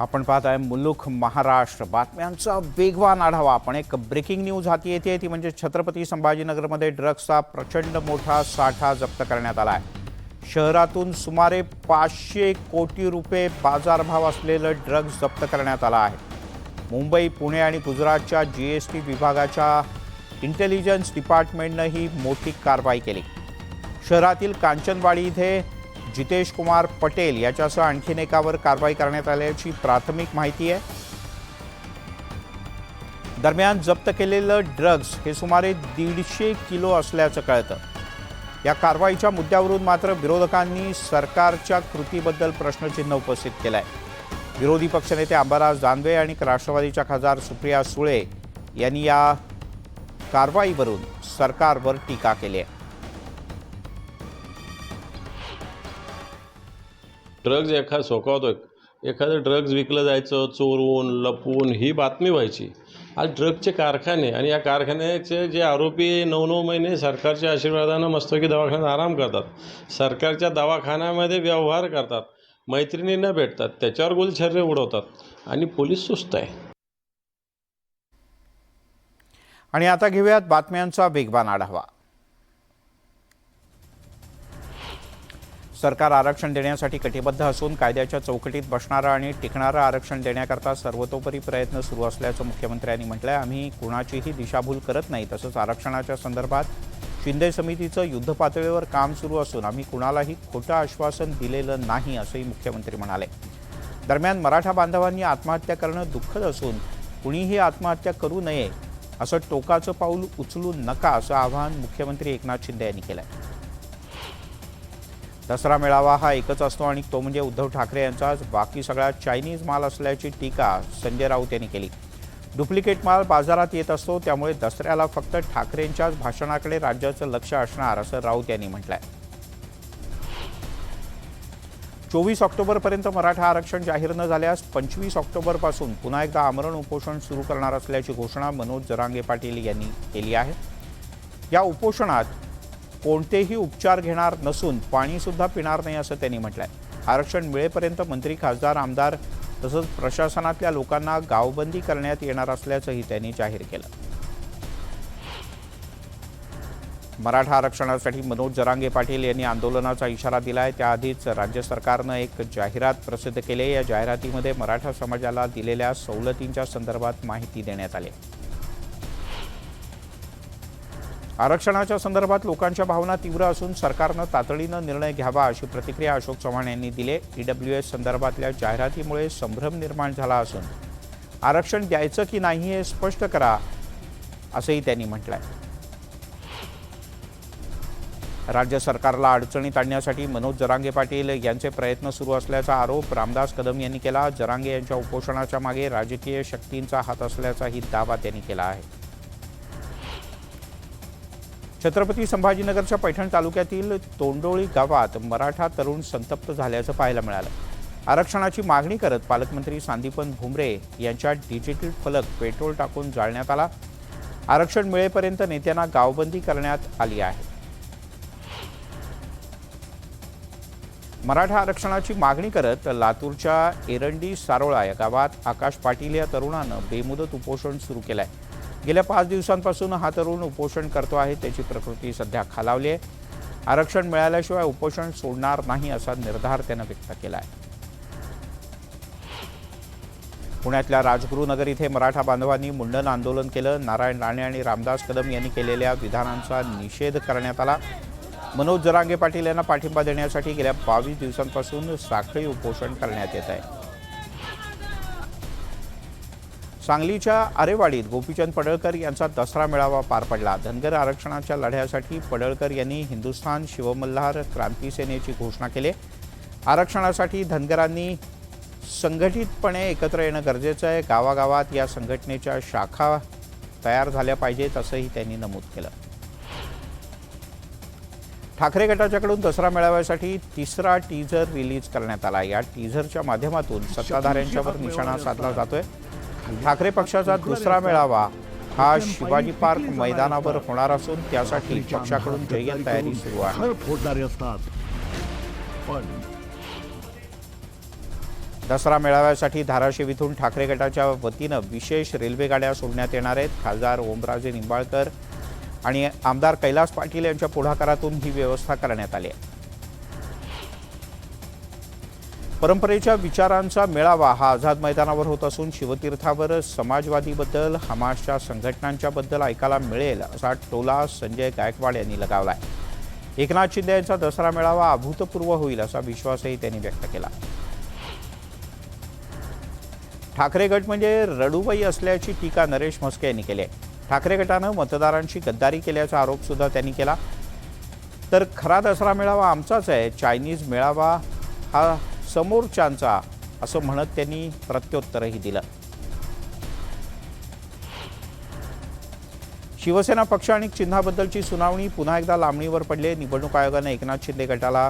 आपण पाहत आहे मुलुख महाराष्ट्र बातम्यांचा वेगवान आढावा। आपण एक ब्रेकिंग न्यूज हाती येते ती म्हणजे छत्रपती संभाजीनगरमध्ये ड्रग्सचा प्रचंड मोठा साठा जप्त करण्यात आला आहे। शहरातून सुमारे 500 कोटी रुपये बाजारभाव असलेलं ड्रग्स जप्त करण्यात आला आहे। मुंबई, पुणे आणि गुजरातच्या जीएसटी विभागाच्या इंटेलिजन्स डिपार्टमेंटने ही मोठी कारवाई केली। शहरातील कांचनवाडी इथे जितेश कुमार पटेल याच्यासह आणखीन एकावर कारवाई करण्यात आल्याची प्राथमिक माहिती आहे। दरम्यान जप्त केलेलं ड्रग्स हे सुमारे 150 किलो असल्याचं कळतं। या कारवाईच्या मुद्द्यावरून मात्र विरोधकांनी सरकारच्या कृतीबद्दल प्रश्नचिन्ह उपस्थित केलंय। विरोधी पक्षनेते अंबादास दानवे आणि राष्ट्रवादीच्या खासदार सुप्रिया सुळे यांनी या कारवाईवरून सरकारवर टीका केली आहे। ड्रग्ज सोकावतोय, एखादं ड्रग्ज विकलं जायचं चोरून लपवून ही बातमी व्हायची। आज ड्रग्जचे कारखाने आणि या कारखान्याचे जे आरोपी 9-9 महिने सरकारच्या आशीर्वादानं मस्तकी दवाखान्यात आराम करतात, सरकारच्या दवाखान्यामध्ये व्यवहार करतात, मैत्रिणींना भेटतात, त्याच्यावर गुलछर्रे उडवतात आणि पोलीस सुस्त आहे। आणि आता घेऊयात बातम्यांचा वेगवान आढावा। सरकार आरक्षण देण्यासाठी कटिबद्ध असून कायद्याच्या चौकटीत बसणारं आणि टिकणारं आरक्षण देण्याकरता सर्वतोपरी प्रयत्न सुरू असल्याचं मुख्यमंत्र्यांनी म्हटलंय। आम्ही कुणाचीही दिशाभूल करत नाही। तसंच आरक्षणाच्या संदर्भात शिंदे समितीचं युद्धपातळीवर काम सुरू असून आम्ही कुणालाही खोटं आश्वासन दिलेलं नाही असंही मुख्यमंत्री म्हणाले। दरम्यान मराठा बांधवांनी आत्महत्या करणं दुःखद असून कुणीही आत्महत्या करू नये असं टोकाचं पाऊल उचलू नका असं आवाहन मुख्यमंत्री एकनाथ शिंदे यांनी केलंय। दसरा मेळावा हा एकच असतो आणि तो म्हणजे उद्धव ठाकरे यांचाच बाकी सगळा चायनीज माल असल्याची टीका संजय राऊत यांनी केली। डुप्लिकेट माल बाजारात येत असतो, त्यामुळे दसऱ्याला फक्त ठाकरेंच्याच भाषणाकडे राज्याचं लक्ष असणार असं राऊत यांनी म्हटलंय। 24 ऑक्टोबरपर्यंत मराठा आरक्षण जाहीर न झाल्यास 25 ऑक्टोबरपासून पुन्हा एकदा आमरण उपोषण सुरू करणार असल्याची घोषणा मनोज जरांगे पाटील यांनी केली आहे। या उपोषणात कोणतेही उपचार घेणार नसून पाणी सुद्धा पिणार नाही असं त्यांनी म्हटलंय। आरक्षण मिळेपर्यंत मंत्री, खासदार, आमदार तसंच प्रशासनातल्या लोकांना गावबंदी करण्यात येणार असल्याचंही त्यांनी जाहीर केलं। मराठा आरक्षणासाठी मनोज जरांगे पाटील यांनी आंदोलनाचा इशारा दिलाय। त्याआधीच राज्य सरकारनं एक जाहिरात प्रसिद्ध केली। या जाहिरातीमध्ये मराठा समाजाला दिलेल्या सवलतींच्या संदर्भात माहिती देण्यात आली। आरक्षणाच्या संदर्भात लोकांच्या भावना तीव्र असून सरकारनं तातडीनं निर्णय घ्यावा अशी प्रतिक्रिया अशोक चव्हाण यांनी दिली। ईडब्ल्यूएस संदर्भातल्या जाहिरातीमुळे संभ्रम निर्माण झाला असून आरक्षण द्यायचं की नाही हे स्पष्ट करा असंही त्यांनी म्हटलंय। राज्य सरकारला अडचणीत आणण्यासाठी मनोज जरांगे पाटील यांचे प्रयत्न सुरू असल्याचा आरोप रामदास कदम यांनी केला। जरांगे यांच्या उपोषणाच्या मागे राजकीय शक्तींचा हात असल्याचाही दावा त्यांनी केला आहे। छत्रपती संभाजीनगरच्या पैठण तालुक्यातील तोंडोळी गावात मराठा तरुण संतप्त झाल्याचं पाहायला मिळालं। आरक्षणाची मागणी करत पालकमंत्री संदीपन भुमरे यांच्या डिजिटल फलक पेट्रोल टाकून जाळण्यात आला। आरक्षण मिळेपर्यंत नेत्यांना गावबंदी करण्यात आली आहे। मराठा आरक्षणाची मागणी करत लातूरच्या एरंडी सारोळा या गावात आकाश पाटील या तरुणानं बेमुदत उपोषण सुरू केलंय। गेल्या 5 दिवसांपासून हा तरुण उपोषण करतो आहे। त्याची प्रकृती सध्या खालावली आहे। आरक्षण मिळाल्याशिवाय उपोषण सोडणार नाही असा निर्धार त्यानं व्यक्त केला आहे। पुण्यातल्या राजगुरुनगर इथे मराठा बांधवांनी मुंडन आंदोलन केलं। नारायण राणे आणि रामदास कदम यांनी केलेल्या विधानांचा निषेध करण्यात आला। मनोज जरांगे पाटील यांना पाठिंबा देण्यासाठी गेल्या 22 दिवसांपासून साखळी उपोषण करण्यात येत आहे। सांगलीच्या आरेवाडीत गोपीचंद पडळकर यांचा दसरा मेळावा पार पडला। धनगर आरक्षणाच्या लढ्यासाठी पडळकर यांनी हिंदुस्थान शिवमल्हार क्रांती सेनेची घोषणा केली। आरक्षणासाठी धनगरांनी संघटितपणे एकत्र येणं गरजेचं आहे। गावागावात या संघटनेच्या शाखा तयार झाल्या पाहिजेत असंही त्यांनी नमूद केलं। ठाकरे गटाच्याकडून दसरा मेळाव्यासाठी 3रा टीझर रिलीज करण्यात आला। या टीझरच्या माध्यमातून सत्ताधाऱ्यांच्यावर निशाणा साधला जातोय। ठाकरे पक्षाचा दुसरा मेळावा हा शिवाजी पार्क मैदानावर होणार असून त्यासाठी पक्षाकडून जय्यत तयारी सुरू आहे। दसरा मेळाव्यासाठी धाराशिव इथून ठाकरे गटाच्या वतीनं विशेष रेल्वे गाड्या सोडण्यात येणार आहेत. खासदार ओमराजे निंबाळकर आणि आमदार कैलास पाटील यांच्या पुढाकारातून ही व्यवस्था करण्यात आली आहे. परंपरेच्या विचारांचा मेळावा हा आझाद मैदानावर होत असून शिवतीर्थावर समाजवादीबद्दल, हमासच्या संघटनांच्या बद्दल ऐकायला मिळेल असा टोला संजय गायकवाड यांनी लगावलाय. एकनाथ शिंदे यांचा दसरा मेळावा अभूतपूर्व होईल असा विश्वासही त्यांनी व्यक्त केला. ठाकरे गट म्हणजे रडूबाई असल्याची टीका नरेश म्हस्के यांनी केली आहे. ठाकरे गटानं मतदारांची गद्दारी केल्याचा आरोप सुद्धा त्यांनी केला. तर खरा दसरा मेळावा आमचाच आहे, चायनीज मेळावा हा समोरच्यांचा असं म्हणत त्यांनी प्रत्युत्तरही दिलं. शिवसेना पक्ष आणि चिन्हाबद्दलची सुनावणी पुन्हा एकदा लांबणीवर पडली. निवडणूक आयोगानं एकनाथ शिंदे गटाला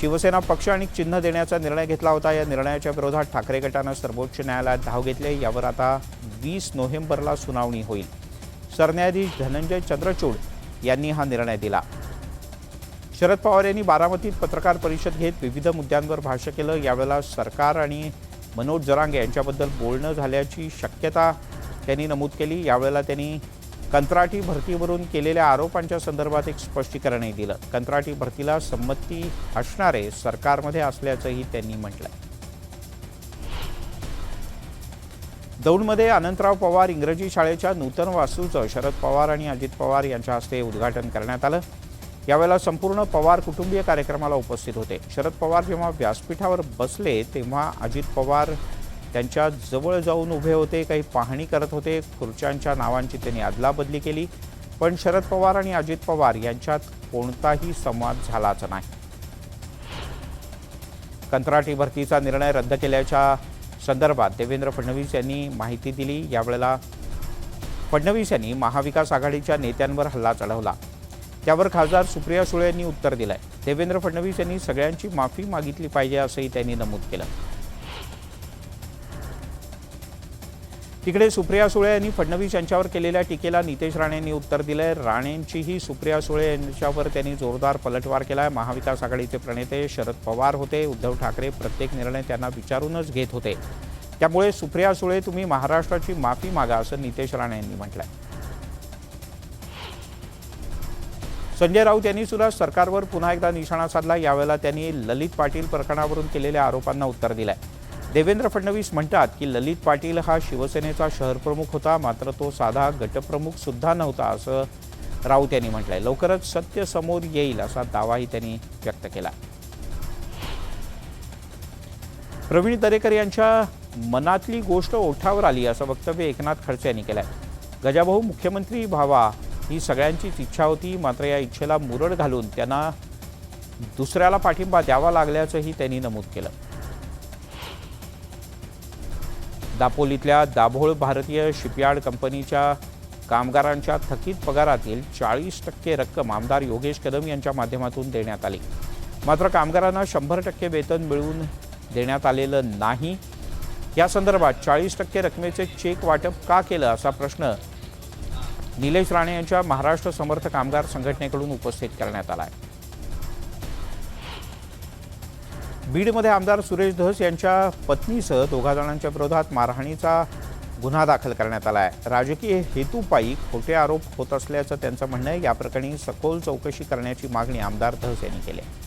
शिवसेना पक्ष आणि चिन्ह देण्याचा निर्णय घेतला होता. या निर्णयाच्या विरोधात ठाकरे गटानं सर्वोच्च न्यायालयात धाव घेतली. यावर आता 20 नोव्हेंबरला सुनावणी होईल. सरन्यायाधीश धनंजय चंद्रचूड यांनी हा निर्णय दिला. शरद पवार यांनी बारामतीत पत्रकार परिषद घेत विविध मुद्द्यांवर भाष्य केलं. यावेळेला सरकार आणि मनोज जरांगे यांच्याबद्दल बोलणं झाल्याची शक्यता त्यांनी नमूद केली. यावेळेला त्यांनी कंत्राटी भरतीवरून केलेल्या आरोपांच्या संदर्भात एक स्पष्टीकरणही दिलं. कंत्राटी भरतीला संमती असणारे सरकारमध्ये असल्याचंही त्यांनी म्हटलं. दौंडमध्ये अनंतराव पवार इंग्रजी शाळेच्या नूतन वास्तूचं शरद पवार आणि अजित पवार यांच्या हस्ते उद्घाटन करण्यात आलं. यावेळेला संपूर्ण पवार कुटुंबीय कार्यक्रमाला उपस्थित होते. शरद पवार जेव्हा व्यासपीठावर बसले तेव्हा अजित पवार त्यांच्या जवळ जाऊन उभे होते, काही पाहणी करत होते. खुर्च्यांच्या नावांची त्यांनी अदलाबदली केली, पण शरद पवार आणि अजित पवार यांच्यात कोणताही संवाद झालाच नाही. कंत्राटी भरतीचा निर्णय रद्द केल्याच्या संदर्भात देवेंद्र फडणवीस यांनी माहिती दिली. यावेळेला फडणवीस यांनी महाविकास आघाडीच्या नेत्यांवर हल्ला चढवला. त्यावर खासदार सुप्रिया सुळे यांनी उत्तर दिलंय. देवेंद्र फडणवीस यांनी सगळ्यांची माफी मागितली पाहिजे असंही त्यांनी नमूद केलं. तिकडे सुप्रिया सुळे यांनी फडणवीस यांच्यावर केलेल्या टीकेला नितेश राणे यांनी उत्तर दिलंय. राणेंचीही सुप्रिया सुळे यांच्यावर त्यांनी जोरदार पलटवार केलाय. महाविकास आघाडीचे प्रणेते शरद पवार होते. उद्धव ठाकरे प्रत्येक निर्णय त्यांना विचारूनच घेत होते. त्यामुळे सुप्रिया सुळे तुम्ही महाराष्ट्राची माफी मागा असं नितेश राणे यांनी म्हटलंय. संजय राऊत यांनी सुद्धा सरकारवर पुन्हा एकदा निशाणा साधला. यावेळेला त्यांनी ललित पाटील प्रकरणावरून केलेल्या आरोपांना उत्तर दिलंय. देवेंद्र फडणवीस म्हणतात की ललित पाटील हा शिवसेनेचा शहरप्रमुख होता, मात्र तो साधा गटप्रमुख सुद्धा नव्हता असं राऊत यांनी म्हटलंय. लवकरच सत्य समोर येईल असा दावाही त्यांनी व्यक्त केला. प्रवीण दरेकर यांच्या मनातली गोष्ट ओठावर आली असं वक्तव्य एकनाथ खडसे यांनी केलंय. गजाभाऊ मुख्यमंत्री व्हावा ही सगळ्यांचीच इच्छा होती, मात्र या इच्छेला मुरड घालून त्यांना दुसऱ्याला पाठिंबा द्यावा लागल्याचंही त्यांनी नमूद केलं. दापोलीतल्या दाभोळ भारतीय शिपयार्ड कंपनीच्या कामगारांच्या थकीत पगारातील 40% रक्कम आमदार योगेश कदम यांच्या माध्यमातून देण्यात आली. मात्र कामगारांना 100% वेतन मिळवून देण्यात आलेलं नाही. या संदर्भात 40% रकमेचे चेक वाटप का केलं असा प्रश्न निलेश राणे यांच्या महाराष्ट्र समर्थ कामगार संघटनेकडून उपस्थित करण्यात आला आहे. बीडमध्ये आमदार सुरेश धस यांच्या पत्नीसह 2 जणांच्या विरोधात मारहाणीचा गुन्हा दाखल करण्यात आला आहे. राजकीय हेतूपायी खोटे आरोप होत असल्याचं त्यांचं म्हणणं आहे. या प्रकरणी सखोल चौकशी करण्याची मागणी आमदार धस यांनी केली आहे.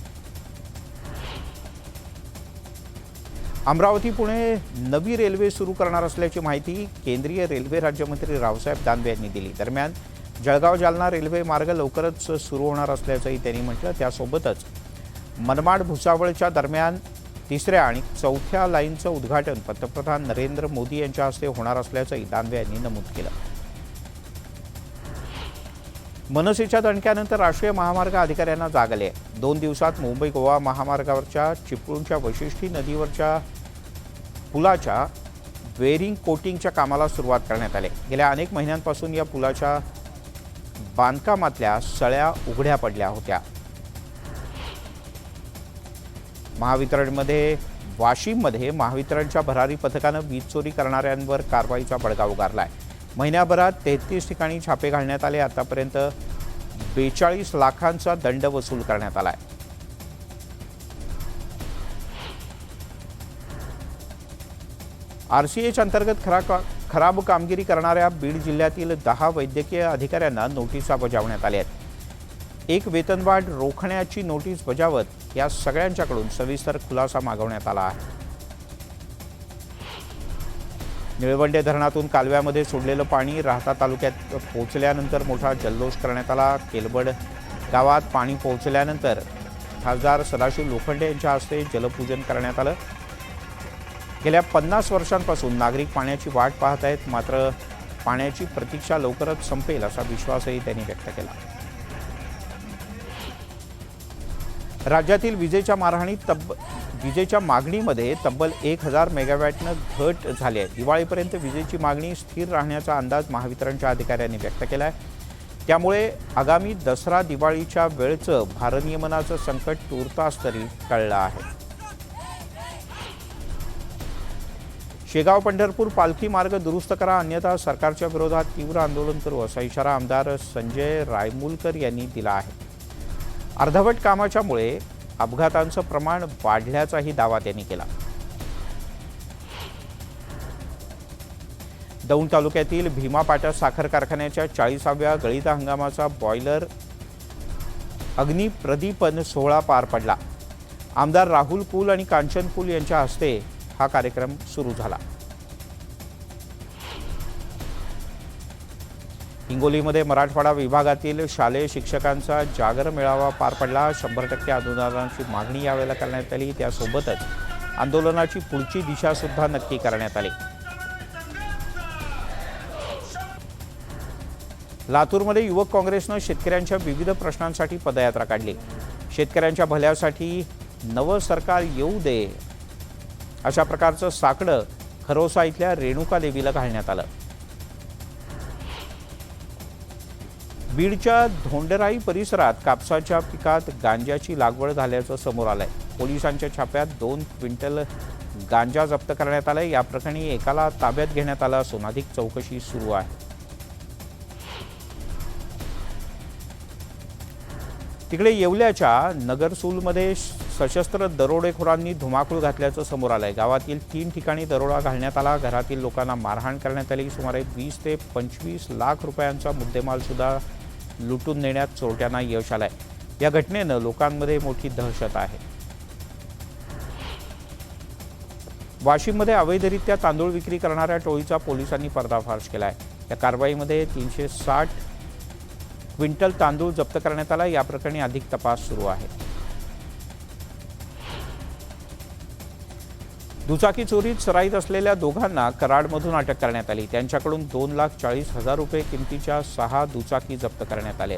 अमरावती पुणे नवी रेल्वे सुरू करणार असल्याची माहिती केंद्रीय रेल्वे राज्यमंत्री रावसाहेब दानवे यांनी दिली. दरम्यान जळगाव जालना रेल्वे मार्ग लवकरच सुरू होणार असल्याचंही त्यांनी म्हटलं. त्यासोबतच मनमाड भुसावळच्या दरम्यान 3ऱ्या आणि 4थ्या लाईनचं उद्घाटन पंतप्रधान नरेंद्र मोदी यांच्या हस्ते होणार असल्याचंही दानवे यांनी नमूद केलं. मनसेच्या दणक्यानंतर राष्ट्रीय महामार्ग अधिकाऱ्यांना जाग आली आहे. 2 दिवसात मुंबई गोवा महामार्गावरच्या चिपळूणच्या वशिष्ठी नदीवरच्या पुलाच्या वेरिंग कोटिंगच्या कामाला सुरुवात करण्यात आली. गेल्या अनेक महिन्यांपासून या पुलाच्या बांधकामातल्या सळ्या उघड्या पडल्या होत्या. वाशिममध्ये महावितरणच्या भरारी पथकानं वीज चोरी करणाऱ्यांवर कारवाईचा बडगा उगारला आहे. महिन्याभरात 33 ठिकाणी छापे घालण्यात आले. आतापर्यंत 42 लाखांचा दंड वसूल करण्यात आला आहे. RCH अंतर्गत खराब कामगिरी करणाऱ्या बीड जिल्ह्यातील 10 वैद्यकीय अधिकाऱ्यांना नोटिसा बजावण्यात आल्या आहेत. एक वेतनवाढ रोखण्याची नोटीस बजावत या सगळ्यांच्याकडून सविस्तर खुलासा मागवण्यात आला आहे. निळवंडे धरणातून कालव्यामध्ये सोडलेलं पाणी राहता तालुक्यात पोहोचल्यानंतर मोठा जल्लोष करण्यात आला. केलबड गावात पाणी पोहोचल्यानंतर खासदार सदाशिव लोखंडे यांच्या हस्ते जलपूजन करण्यात आलं. गेल्या 50 वर्षांपासून नागरिक पाण्याची वाट पाहत आहेत, मात्र पाण्याची प्रतीक्षा लवकरच संपेल असा विश्वासही त्यांनी व्यक्त केला. राज्यातील विजेच्या मागणीमध्ये तब्बल 1000 मेगावॅटनं घट झाली आहे. दिवाळीपर्यंत विजेची मागणी स्थिर राहण्याचा अंदाज महावितरणच्या अधिकाऱ्यांनी व्यक्त केला आहे. त्यामुळे आगामी दसरा दिवाळीच्या वेळचं भारनियमनाचं संकट तूर्तास तरी टळलं आहे. शेगाव पंढरपूर पालखी मार्ग दुरुस्त करा, अन्यथा सरकारच्या विरोधात तीव्र आंदोलन करू असा इशारा आमदार संजय रायमुलकर यांनी दिला आहे. अर्धवट कामाच्यामुळे अपघातांचं प्रमाण वाढल्याचाही दावा त्यांनी केला. दौंड तालुक्यातील भीमापाटा साखर कारखान्याच्या 40व्या गळीत हंगामाचा बॉयलर अग्निप्रदीपन सोहळा पार पडला. आमदार राहुल कुल आणि कांचन कुल यांच्या हस्ते हा कार्यक्रम सुरू झाला. हिंगोलीमध्ये मराठवाडा विभागातील शालेय शिक्षकांचा जागर मेळावा पार पडला. 100% अनुदानाची मागणी यावेळेला करण्यात आली. त्यासोबतच आंदोलनाची पुढची दिशा सुद्धा नक्की करण्यात आली. लातूरमध्ये युवक काँग्रेसनं शेतकऱ्यांच्या विविध प्रश्नांसाठी पदयात्रा काढली. शेतकऱ्यांच्या भल्यासाठी नवं सरकार येऊ दे अशा प्रकारचं साकडं खरोसा इथल्या रेणुका देवीला घालण्यात आलं. बीडच्या धोंडराई परिसरात कापसाच्या पिकात गांजाची लागवड झाल्याचं समोर आलंय. पोलिसांच्या छाप्यात 2 क्विंटल गांजा जप्त करण्यात आलाय. या प्रकरणी एकाला ताब्यात घेण्यात आलं असून अधिक चौकशी सुरू आहे. तिकडे येवल्याच्या नगरसूलमध्ये सशस्त्र दरोडेखोरांनी धुमाकूळ घातल्याचं समोर आलंय. गावातील 3 ठिकाणी दरोडा घालण्यात आला. घरातील लोकांना मारहाण करण्यात आली. सुमारे 20 ते 25 लाख रुपयांचा मुद्देमाल सुद्धा लुटून नेण्यात चोरट्यांना यश आलंय. या घटनेनं लोकांमध्ये मोठी दहशत आहे. वाशिममध्ये अवैधरित्या तांदूळ विक्री करणाऱ्या टोळीचा पोलिसांनी पर्दाफाश केलाय. या कारवाईमध्ये 360 क्विंटल तांदूळ जप्त करण्यात आला. या प्रकरणी अधिक तपास सुरू आहे. दुचाकी चोरीत सराईत असलेल्या दोघांना कराडमधून अटक करण्यात आली. त्यांच्याकडून 2,40,000 रुपये किमतीच्या 6 दुचाकी जप्त करण्यात आल्या.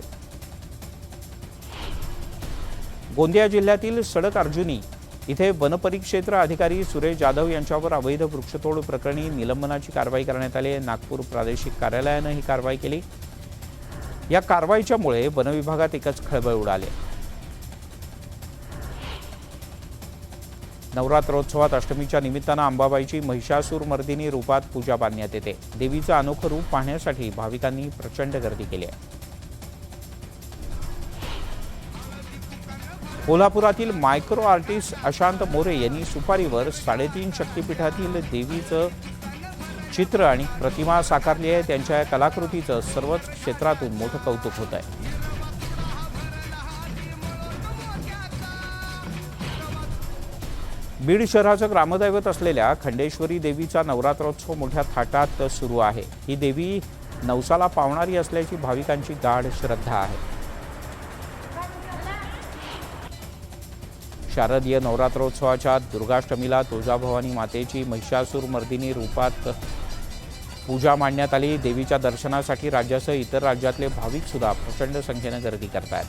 गोंदिया जिल्ह्यातील सडक अर्जुनी इथे वनपरिक्षेत्र अधिकारी सुरेश जाधव यांच्यावर अवैध वृक्षतोड प्रकरणी निलंबनाची कारवाई करण्यात आली. नागपूर प्रादेशिक कार्यालयानं ही कारवाई केली. या कारवाईच्यामुळे वनविभागात एकच खळबळ उडाली. नवरात्रोत्सवात अष्टमीच्या निमित्तानं अंबाबाईची महिषासूरमर्दिनी रूपात पूजा बांधण्यात येते. देवीचं अनोखं रूप पाहण्यासाठी भाविकांनी प्रचंड गर्दी केली आहे. कोल्हापुरातील मायक्रो आर्टिस्ट अशांत मोरे यांनी सुपारीवर 3.5 शक्तिपीठातील देवीचं चित्र आणि प्रतिमा साकारली आहे. त्यांच्या या कलाकृतीचं सर्वच क्षेत्रातून मोठं कौतुक होत आहे. बीड शहराचं ग्रामदैवत असलेल्या खंडेश्वरी देवीचा नवरात्रोत्सव मोठ्या थाटात सुरू आहे. ही देवी नवसाला पावणारी असल्याची भाविकांची गाढ श्रद्धा आहे. शारदीय नवरात्रोत्सवाच्या दुर्गाष्टमीला तुळजाभवानी मातेची महिषासूरमर्दिनी रूपात पूजा मांडण्यात आली. देवीच्या दर्शनासाठी राज्यासह इतर राज्यातले भाविक सुद्धा प्रचंड संख्येनं गर्दी करतात.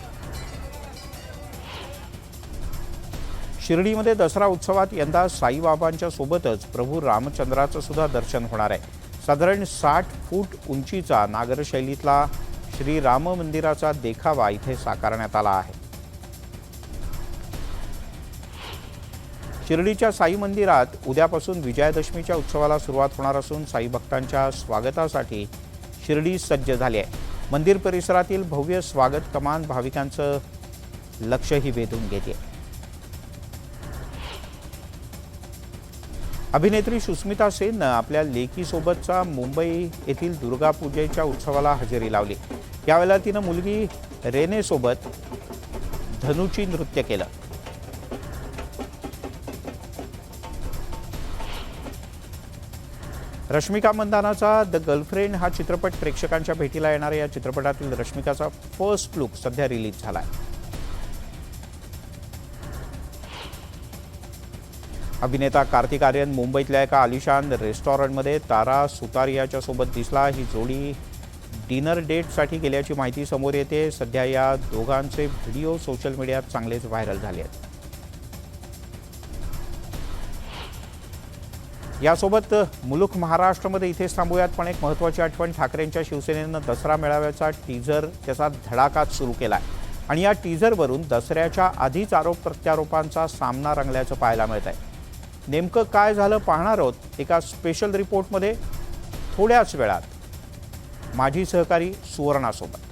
शिर्डीमध्ये दसरा उत्सवात यंदा साईबाबांच्या सोबतच प्रभू रामचंद्राचं सुद्धा दर्शन होणार आहे. साधारण 60 फूट उंचीचा नागरशैलीतला श्री राम मंदिराचा देखावा इथे साकारण्यात आला आहे. शिर्डीच्या साई मंदिरात उद्यापासून विजयादशमीच्या उत्सवाला सुरुवात होणार असून साई भक्तांच्या स्वागतासाठी शिर्डी सज्ज झाली आहे. मंदिर परिसरातील भव्य स्वागत कमान भाविकांचं लक्षही वेधून घेते. अभिनेत्री सुस्मिता सेननं आपल्या लेकीसोबतचा मुंबई येथील दुर्गा पूजेच्या उत्सवाला हजेरी लावली. यावेळेला तिनं मुलगी रेनेसोबत धनुची नृत्य केलं. रश्मिका मंदानाचा द गर्लफ्रेंड हा चित्रपट प्रेक्षकांच्या भेटीला येणाऱ्या या चित्रपटातील रश्मिकाचा फर्स्ट लुक सध्या रिलीज झालाय. अभिनेता कार्तिक आर्यन मुंबईतल्या एका आलिशान रेस्टॉरंटमध्ये तारा सुतारियाच्या सोबत दिसला. ही जोडी डिनर डेटसाठी गेल्याची माहिती समोर येते. सध्या या दोघांचे व्हिडिओ सोशल मीडियात चांगलेच व्हायरल झाले आहेत. यासोबत मुलुक महाराष्ट्रामध्ये इथेच थांबूयात. पण एक महत्त्वाची आठवण, ठाकरेंच्या शिवसेनेनं दसरा मेळाव्याचा टीझर त्याचा धडाकाच सुरू केला आहे. आणि या टीझरवरून दसऱ्याच्या आधीच आरोप प्रत्यारोपांचा सामना रंगल्याचं पाहायला मिळत आहे. नेमकं काय झालं पाहणार आहोत एका स्पेशल रिपोर्टमध्ये थोड्याच वेळात माझी सहकारी सुवर्णासोबत.